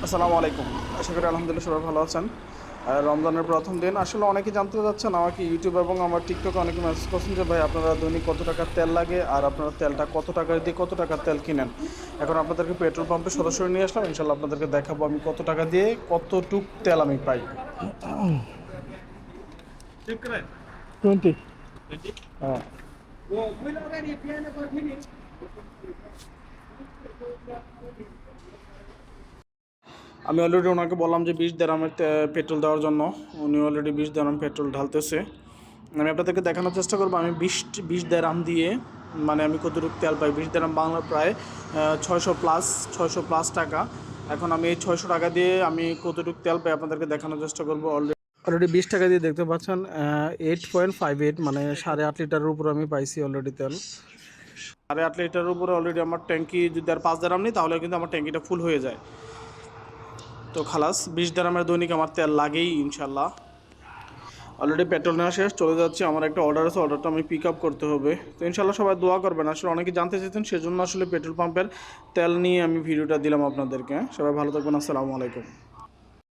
আসসালামু আলাইকুম। আশা করি আলহামদুলিল্লাহ সবাই ভালো আছেন। রমজানের প্রথম দিন আসলে অনেকেই জানতে চাচ্ছেন, আমাকে ইউটিউব এবং আমার টিকটকে অনেকে মেসেজ করছেন যে ভাই আপনারা দৈনিক কত টাকার তেল লাগে আর আপনারা তেলটা কত টাকা দিয়ে কত টাকার তেল কিনেন। এখন আপনাদেরকে পেট্রোল পাম্পে সরাসরি নিয়ে আসলাম, ইনশাল্লাহ আপনাদেরকে দেখাবো আমি কত টাকা দিয়ে কতটুক তেল আমি পাই। 20. হ্যাঁ, আমি অলরেডি ওনাকে বললাম যে 20 দিরহামের পেট্রোল দেওয়ার জন্য। উনি অলরেডি 20 দিরহাম পেট্রোল ঢালতেছে। আমি আপনাদেরকে দেখানোর চেষ্টা করবো আমি 20 দিরহাম দিয়ে মানে আমি কতটুকু তেল পাই। 20 দিরহাম বাংলা প্রায় 600 প্লাস টাকা। এখন আমি এই 600 টাকা দিয়ে আমি কতটুকু তেল পাই আপনাদেরকে দেখানোর চেষ্টা করবো। অলরেডি 20 টাকা দিয়ে দেখতে পাচ্ছেন 8.58 মানে 8.5 লিটারের উপর আমি পাইছি অলরেডি তেল। 8.5 লিটারের উপরে অলরেডি আমার ট্যাঙ্কি যদি আর 5 দিরহাম নিই তাহলে কিন্তু আমার ট্যাঙ্কিটা ফুল হয়ে যায়। তো খালাস 20 দিরহামের দৈনিক আমার তেল লাগেই ইনশাল্লাহ। অলরেডি পেট্রোল নেওয়া শেষ, চলে যাচ্ছে। আমার একটা অর্ডার আছে, অর্ডারটা আমি পিক আপ করতে হবে। তো ইনশাল্লাহ সবাই দোয়া করবেন। আসলে অনেকে জানতে চাইতেন, সেজন্য আসলে পেট্রোল পাম্পের তেল নিয়ে আমি ভিডিওটা দিলাম আপনাদেরকে। সবাই ভালো থাকবেন। আসসালামু আলাইকুম।